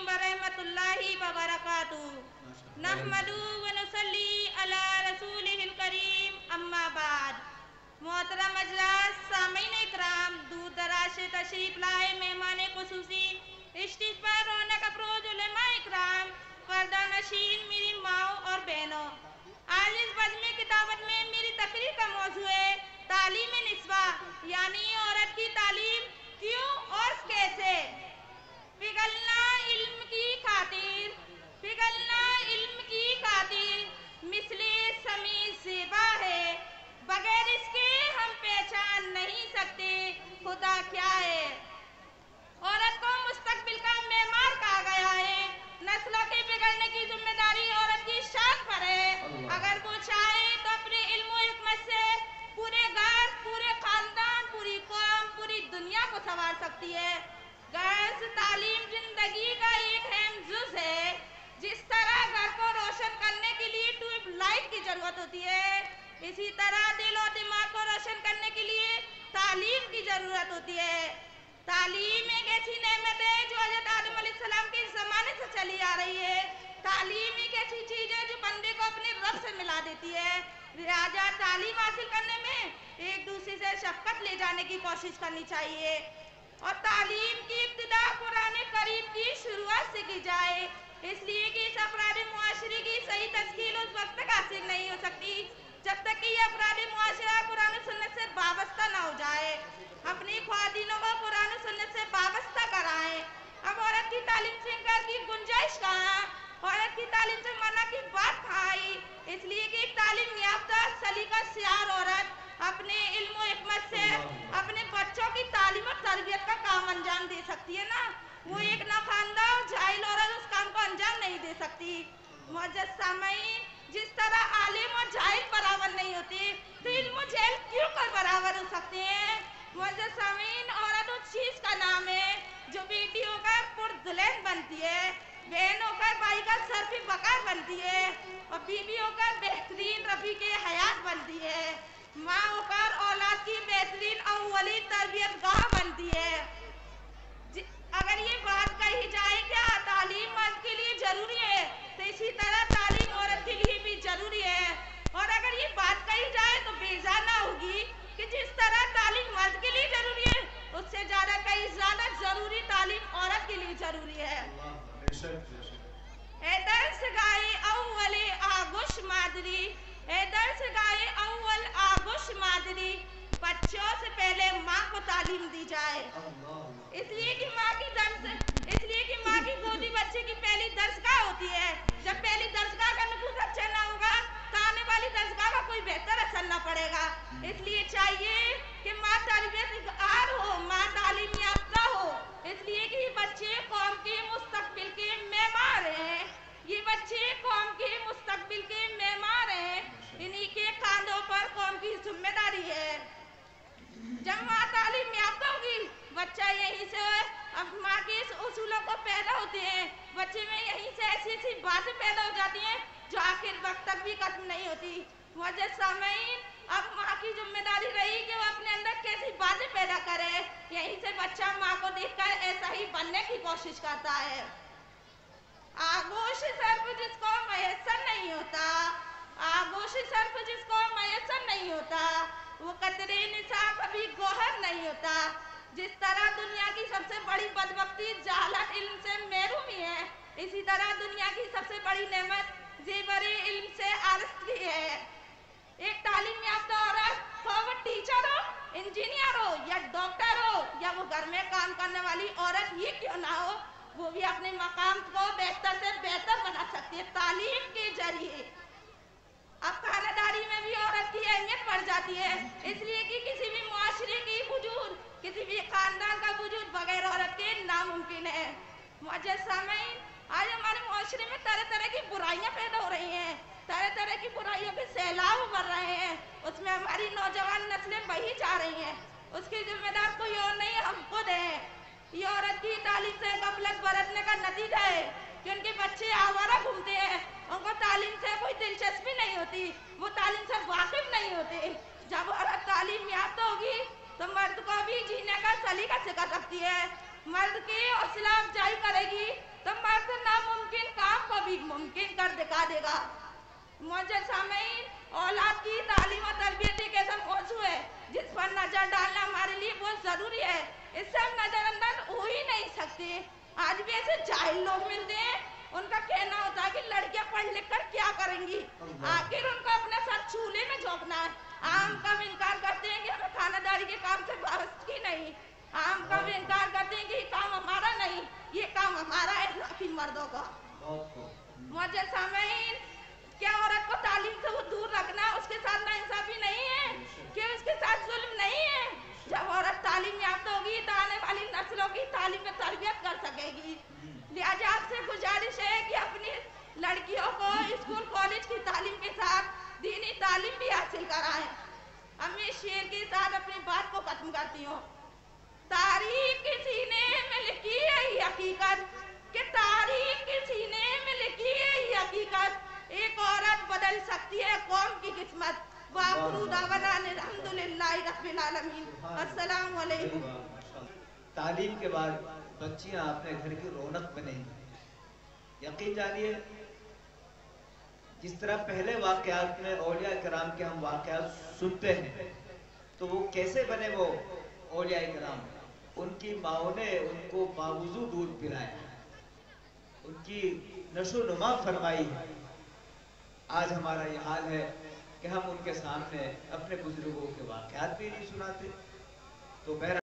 व रहमतुल्लाहि व बरकातुहू। नहमदु व नुसल्ली अला रसूलिहिल करीम, अम्मा बाद। मोहतरम अजलास, सामीन इकराम, दूर दराज से तशरीफ लाए मेहमान खुसूसी, स्टेज पर रौनक अफरोज उलेमा इकराम, पर्दा नशीन मेरी माओ और बहनों, आज इस बज़्म किताबत में मेरी तकरीर का मौजू है तालीम निस्वा, यानी औरत की तालीम क्यों और कैसे। पिघलना इल्म की खातिर, पिघलना इल्म की खातिर मिसले समी ज़ेबा है, बगैर इसके हम पहचान नहीं सकते खुदा क्या है। औरत को मुस्तकबिल का मेहमान कहा गया है, नस्लों के बिगड़ने की जिम्मेदारी औरत की शान पर है। अगर वो चाहे तो अपने इल्म और हिकमत से पूरे घर, पूरे खानदान, पूरी कौम, पूरी दुनिया को संवार सकती है। गर्ज तालीम जिंदगी का एक अहम जुज़ है। जिस तरह घर को रोशन करने के लिए ट्यूबलाइट की जरूरत होती है, इसी तरह दिल और दिमाग को रोशन करने के लिए तालीम की जरूरत होती है। तालीम एक ऐसी नेमत है जो हज़रत आदम अलैहिस्सलाम के ज़माने से चली आ रही है। तालीम एक ऐसी चीज़ है जो बंदे को अपने रब से मिला देती है। लिहाजा तालीम हासिल करने में एक दूसरे से शफ़क़त ले जाने की कोशिश करनी चाहिए और तालीम की इब्तिदा कुरान करीम की शुरुआत से की जाए, इसलिए कि इस अफराद मुआशरे की सही तश्कील उस वक्त तक हासिल नहीं हो सकती जब तक कि यह अफराद मुआशरा कुरान सुन्नत से वाबस्ता ना हो जाए। अपनी ख्वातीनों को कुरान सुन्नत से वाबस्ता कराएं। अब औरत की तालीम से इनकार की गुंजाइश कहाँ, औरत की तालीम से मना की बात कहाँ आई, इसलिए कि तालीम याफ्ता सलीका सियार औरत अपने इल्म और हिकमत से अपने बच्चों की तालीम और तरबियत का काम अंजाम दे सकती है ना। वो एक नाखानदा और जाहिल औरत उस काम को अंजाम नहीं दे सकती। मुअज़्ज़ज़ सामीन, जिस तरह आलिम और जाहिल बराबर नहीं होते तो इल्म और जहल क्यों कर बराबर हो सकते हैं। मुअज़्ज़ज़ सामीन, औरत उस चीज़ का नाम है जो बेटी होकर पुरदुल्हन बनती है, बहन होकर भाई का सरफ़ बकार बनती है और बीवी होकर बेहतरीन रफ़ीक़े हयात बनती है, माँ होकर औलाद की बेहतरीन अव्वली तरबियत गाह बनती है। अगर ये बात कही जाए क्या तालीम मर्द के लिए जरूरी है, तो इसी तरह तालीम औरत के लिए भी जरूरी है। और अगर ये बात कही जाए तो बेजा ना होगी कि जिस तरह तालीम मर्द के लिए जरूरी है, उससे ज्यादा कहीं ज्यादा जरूरी तालीम औरत के लिए जरूरी है। ए दर्स गाए अव्वले आगोश मादरी, ए दर्स गाए अव्वल आगोश मादरी, बच्चों से पहले माँ को तालीम दी जाए, इसलिए कि माँ की गोदी बच्चे की पहली दर्सगाह होती है। जब पहली दर्सगाह का नफूज़ अच्छा ना होगा तो आने वाली दर्सगाह का कोई बेहतर असर ना पड़ेगा। इसलिए चाहिए कि माँ तरबियतगार हो, माँ तालीम याफ्ता हो, इसलिए कि बच्चे कौम के मुस्तकबिल के मेमार हैं। ये बच्चे कौम के मुस्तकबिल के मेमार हैं, इन्हीं के कांधों पर कौम की जिम्मेदारी है। जब माँ तालीम याफ्ता होगी, बच्चा यहीं से अब माँ के इस उसूलों को पैदा होते हैं, बच्चे में यहीं से ऐसी ऐसी बातें पैदा हो जाती हैं जो आखिर वक्त तक भी खत्म नहीं होती। मुअज़्ज़ज़ सामीन, अब माँ की जिम्मेदारी रही कि वो अपने अंदर कैसी बातें पैदा करे। यहीं से बच्चा माँ को देखकर ऐसा ही बनने की कोशिश करता है। आगोश सर्फ जिसको मयसर नहीं होता, आगोश सर्फ जिसको मयसर नहीं होता, वो कतरे निसा कभी गौहर नहीं होता। जिस तरह दुनिया की सबसे बड़ी बदबख्ती जहालत इल्म से महरूमी है, इसी तरह दुनिया की सबसे बड़ी नेमत ज़ेवर इल्म से आरज़गी है। एक तालीम याफ्ता औरत, तो वो टीचर हो, इंजीनियर हो या डॉक्टर हो या वो घर में काम करने वाली औरत ही क्यों ना हो, वो भी अपने मकाम को बेहतर से बेहतर बना सकती है तालीम के जरिए। अब खानादारी में भी औरत की अहमियत बढ़ जाती है, इसलिए कि किसी भी मुआशरे की वजूद, किसी भी खानदान का वजूद बगैर औरत के नामुमकिन है। मुअज़्ज़ज़ सामीन, आज हमारे मुआशरे में तरह तरह की बुराइयां पैदा हो रही हैं, तरह तरह की बुराइयों के सैलाब उभर रहे हैं, उसमें हमारी नौजवान नस्लें बही जा रही हैं। उसकी जिम्मेदार कोई और नहीं, हम खुद हैं। ये औरत की तालीम से गफलत बरतने का नतीजा है कि उनके बच्चे आवारा घूमते हैं, उनको तालीम से कोई दिलचस्पी नहीं होती, वो तालीम से वाकिफ नहीं होते। जब औरत तालीम याफ्ता होगी तो मर्द को भी जीने का सलीका सिखा सकती है, मर्द की हौसला अफजाई करेगी तो मर्द सिखा देगा। मुअज़्ज़ज़ सामीन, औलाद की तालीम और तरबियत एक ऐसा मौजू है जिस पर नजर डालना हमारे लिए बहुत जरूरी है। इससे हम नजरअंदाज हो ही नहीं सकते। आज भी ऐसे जाहिल लोग मिलते हैं, उनका कहना होता है कि लड़कियां पढ़ लिख कर क्या करेंगी, आखिर उनको अपना सर चूल्हे में झोंकना है। हम कब इनकार करते हैं कि हमें खानादारी के काम से वाबस्तगी नहीं, हम कब इनकार करते हैं कि ये काम हमारा नहीं, ये काम हमारा है काफी मर्दों का। मुअज़्ज़ज़ सामीन, क्या औरत को तालीम से वो दूर रखना उसके साथ नाइंसाफी नहीं है? क्या उसके साथ जुल्म नहीं है? जब औरत तालीम याफ्ता होगी तो आने वाली नस्लों की तालीम में तरबियत कर सकेगी। लिहाजा आपसे गुजारिश है कि अपनी लड़कियों को स्कूल कॉलेज की तालीम के साथ दीनी तालीम भी हासिल कराएं। हम इस शेर के साथ अपनी बात को खत्म करती हूँ। तारीख के सीने में लिखी है ये हकीकत कि तारीख के सीने में लिखी है ये हकीकत, एक औरत बदल सकती है कौम की किस्मत। वाखिरु दावाना अल्हम्दुलिल्लाहि रब्बिल आलमीन। अस्सलामु अलैकुम। तालीम के बाद बच्चियां अपने घर की रौनक बनेंगी। यकीन जानिए, जिस तरह पहले वाक़यात में औलिया किराम के हम वाक़यात सुनते हैं तो वो कैसे बने वो औलिया किराम। उनकी माओ ने उनको बावजूद दूध पिलाया, उनकी नशो नुमा फरमाई है। आज हमारा ये हाल है कि हम उनके सामने अपने बुजुर्गों के वाक़यात भी नहीं सुनाते। तो